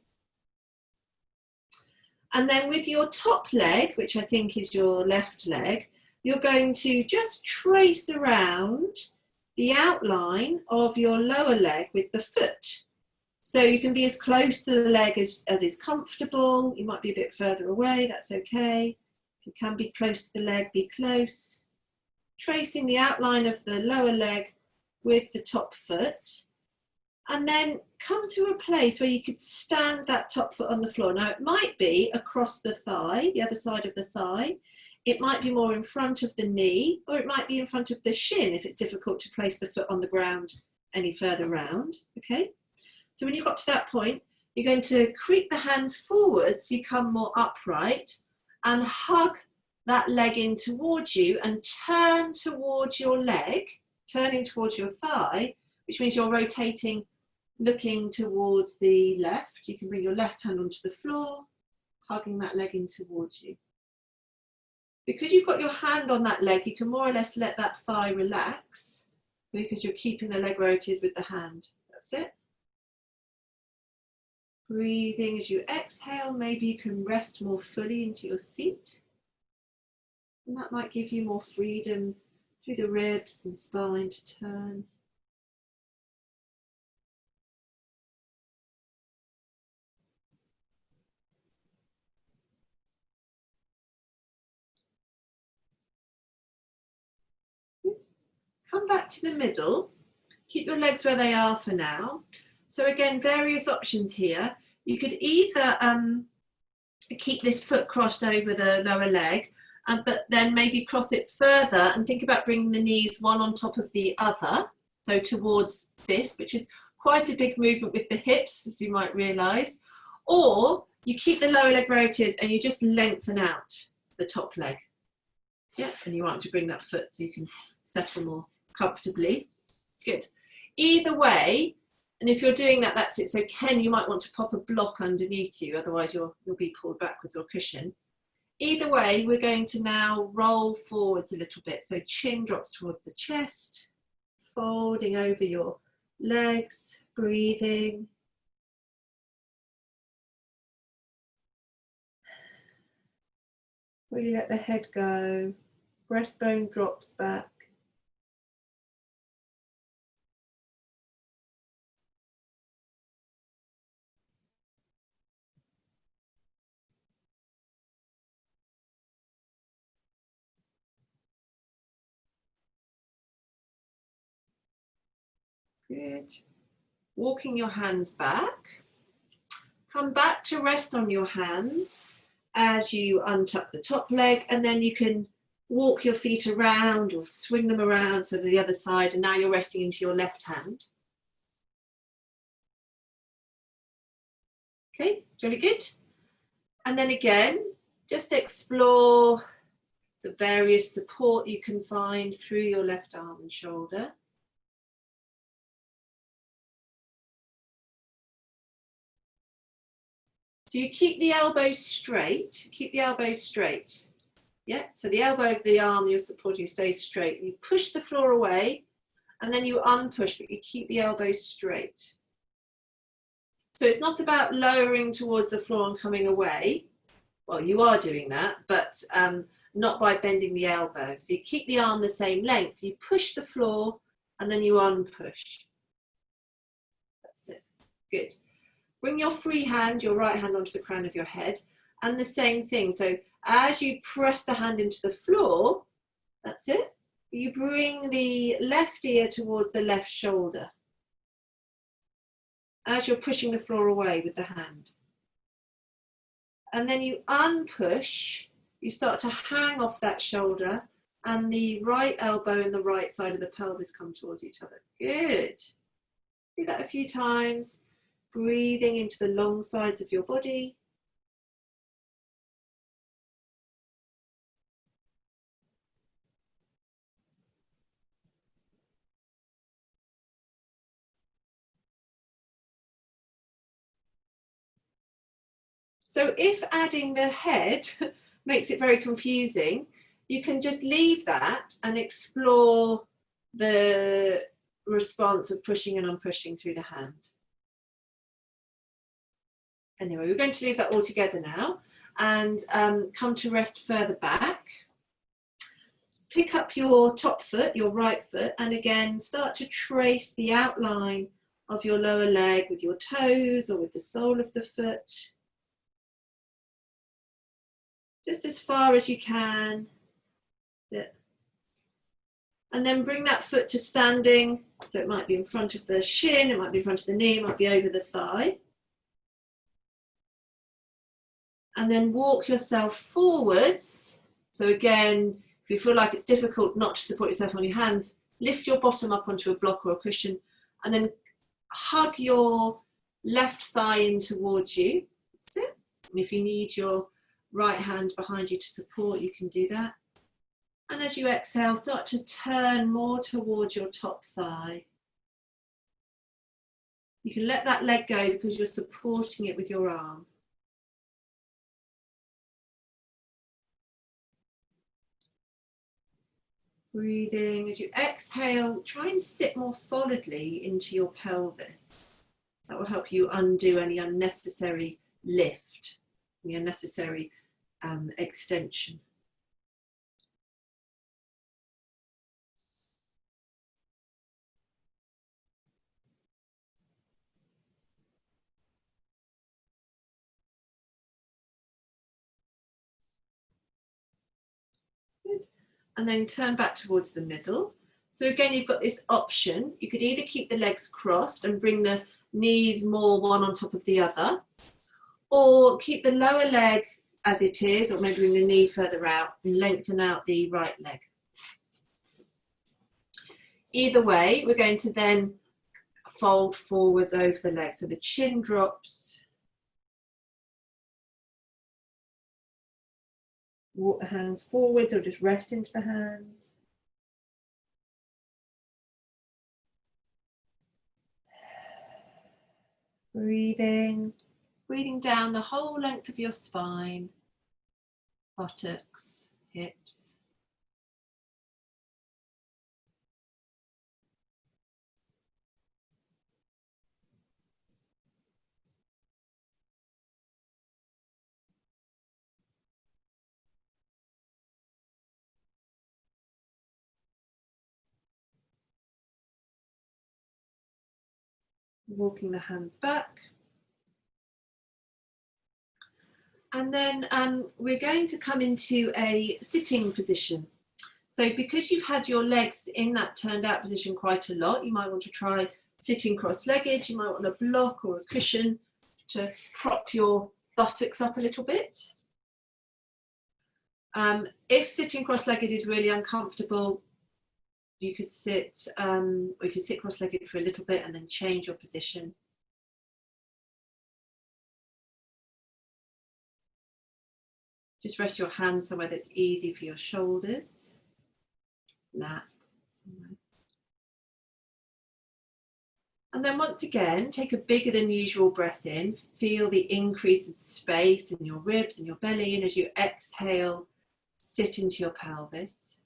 And then with your top leg, which I think is your left leg, you're going to just trace around the outline of your lower leg with the foot. So you can be as close to the leg as is comfortable. You might be a bit further away, that's okay. If you can be close to the leg, be close. Tracing the outline of the lower leg with the top foot. And then come to a place where you could stand that top foot on the floor. Now it might be across the thigh, the other side of the thigh. It might be more in front of the knee, or it might be in front of the shin if it's difficult to place the foot on the ground any further round, okay? So when you've got to that point, you're going to creep the hands forward so you come more upright and hug that leg in towards you and turn towards your leg, turning towards your thigh, which means you're rotating looking towards the left. You can bring your left hand onto the floor, hugging that leg in towards you. Because you've got your hand on that leg, you can more or less let that thigh relax because you're keeping the leg where it is with the hand. That's it. Breathing as you exhale, maybe you can rest more fully into your seat. And that might give you more freedom through the ribs and spine to turn. Come back to the middle. Keep your legs where they are for now. So again, various options here. You could either keep this foot crossed over the lower leg, but then maybe cross it further and think about bringing the knees one on top of the other. So towards this, which is quite a big movement with the hips, as you might realise. Or you keep the lower leg where it is and you just lengthen out the top leg. Yeah, and you want to bring that foot so you can settle more comfortably. Good. Either way, and if you're doing that, that's it. So Ken, you might want to pop a block underneath you, otherwise you'll be pulled backwards or cushion. Either way, we're going to now roll forwards a little bit. So chin drops towards the chest, folding over your legs, breathing. Really let the head go, breastbone drops back. Good. Walking your hands back. Come back to rest on your hands as you untuck the top leg, and then you can walk your feet around or swing them around to the other side, and now you're resting into your left hand. Okay, really good. And then again, just explore the various support you can find through your left arm and shoulder. So you keep the elbows straight, Yeah, so the elbow of the arm you're supporting stays straight. You push the floor away and then you unpush, but you keep the elbows straight. So it's not about lowering towards the floor and coming away. Well, you are doing that, but not by bending the elbow. So you keep the arm the same length. You push the floor and then you unpush. That's it. Good. Bring your free hand, your right hand, onto the crown of your head, and the same thing. So as you press the hand into the floor, that's it. You bring the left ear towards the left shoulder as you're pushing the floor away with the hand. And then you unpush, you start to hang off that shoulder, and the right elbow and the right side of the pelvis come towards each other. Good. Do that a few times, breathing into the long sides of your body. So if adding the head makes it very confusing, you can just leave that and explore the response of pushing and unpushing through the hand. Anyway, we're going to leave that all together now and come to rest further back. Pick up your top foot, your right foot, and again start to trace the outline of your lower leg with your toes or with the sole of the foot. Just as far as you can. And then bring that foot to standing. So it might be in front of the shin, it might be in front of the knee, it might be over the thigh. And then walk yourself forwards. So again, if you feel like it's difficult not to support yourself on your hands, lift your bottom up onto a block or a cushion, and then hug your left thigh in towards you. That's it. And if you need your right hand behind you to support, you can do that. And as you exhale, start to turn more towards your top thigh. You can let that leg go because you're supporting it with your arm. Breathing. As you exhale, try and sit more solidly into your pelvis. That will help you undo any unnecessary lift, any unnecessary extension. Good. And then turn back towards the middle. So again, you've got this option. You could either keep the legs crossed and bring the knees more one on top of the other, or keep the lower leg as it is, or maybe bring the knee further out and lengthen out the right leg. Either way, we're going to then fold forwards over the leg. So the chin drops. Walk the hands forwards or just rest into the hands. Breathing down the whole length of your spine, buttocks, hips. Walking the hands back. And then we're going to come into a sitting position. So because you've had your legs in that turned out position quite a lot, you might want to try sitting cross-legged. You might want a block or a cushion to prop your buttocks up a little bit. If sitting cross-legged is really uncomfortable, you could sit cross-legged for a little bit and then change your position. Just rest your hands somewhere that's easy for your shoulders. Lap. And then once again, take a bigger than usual breath in. Feel the increase of space in your ribs and your belly. And as you exhale, sit into your pelvis.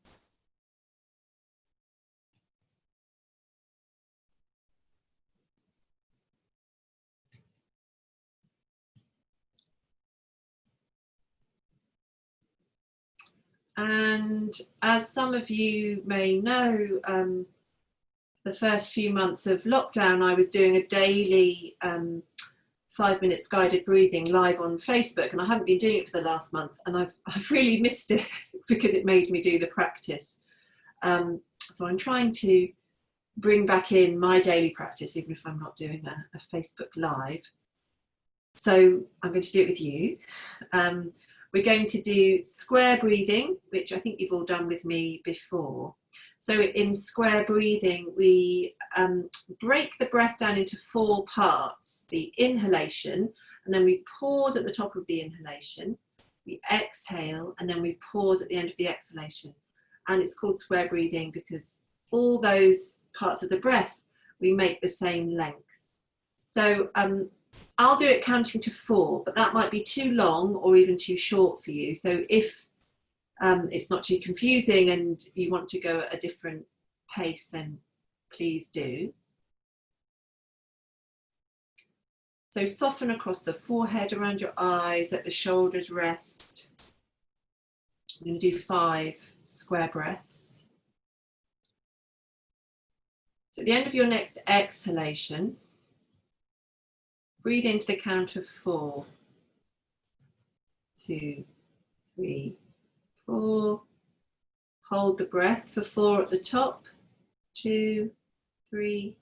And as some of you may know, the first few months of lockdown, I was doing a daily 5 minutes guided breathing live on Facebook, and I haven't been doing it for the last month, and I've really missed it because it made me do the practice. So I'm trying to bring back in my daily practice, even if I'm not doing a Facebook Live. So I'm going to do it with you. We're going to do square breathing, which I think you've all done with me before. So in square breathing, we break the breath down into 4 parts. The inhalation, and then we pause at the top of the inhalation. We exhale, and then we pause at the end of the exhalation. And it's called square breathing because all those parts of the breath, we make the same length. So I'll do it counting to 4, but that might be too long or even too short for you. So if it's not too confusing and you want to go at a different pace, then please do. So soften across the forehead, around your eyes, let the shoulders rest. I'm going to do 5 square breaths. So at the end of your next exhalation, breathe into the count of 4. 2, 3, 4. Hold the breath for 4 at the top. 2, 3,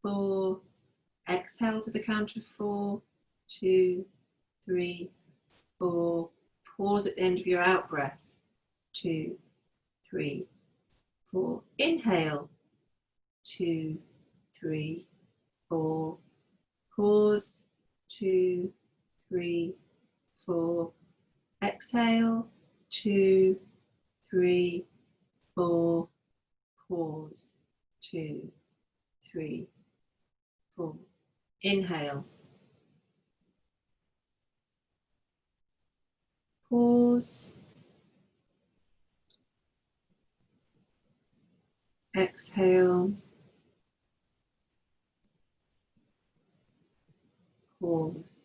4. Exhale to the count of 4. 2, 3, 4. Pause at the end of your out breath. 2, 3, 4. Inhale. 2, 3, 4. Pause. 2, 3, 4. Exhale. 2, 3, 4. Pause. 2, 3, 4. Inhale. Pause. Exhale. Pause.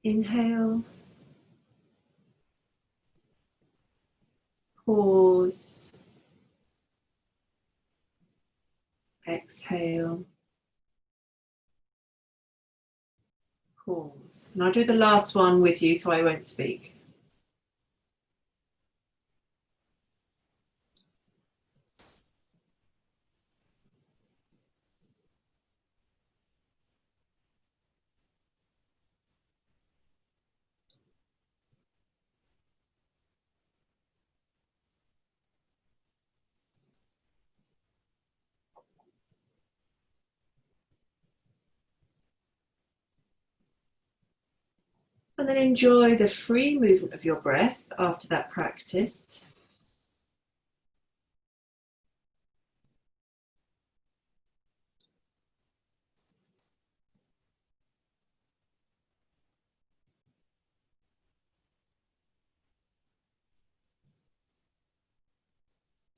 Inhale. Pause. Exhale. Pause. And I'll do the last one with you so I won't speak. And then enjoy the free movement of your breath after that practice.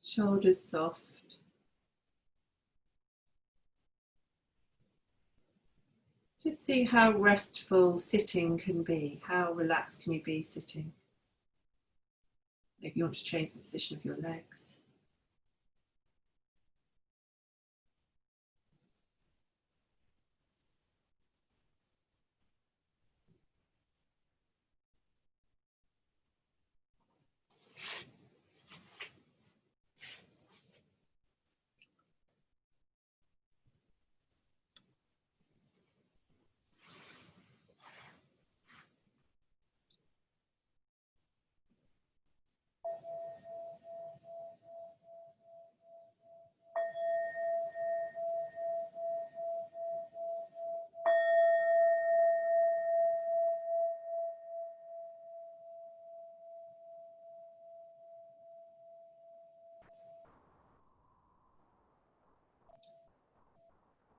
Shoulders soft. Just see how restful sitting can be. How relaxed can you be sitting? Maybe you want to change the position of your legs.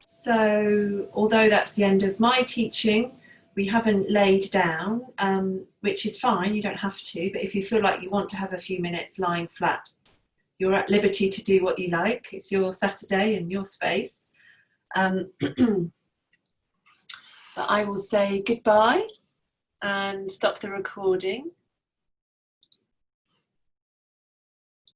So, although that's the end of my teaching, we haven't laid down, which is fine, you don't have to, but if you feel like you want to have a few minutes lying flat, you're at liberty to do what you like. It's your Saturday and your space. But I will say goodbye and stop the recording.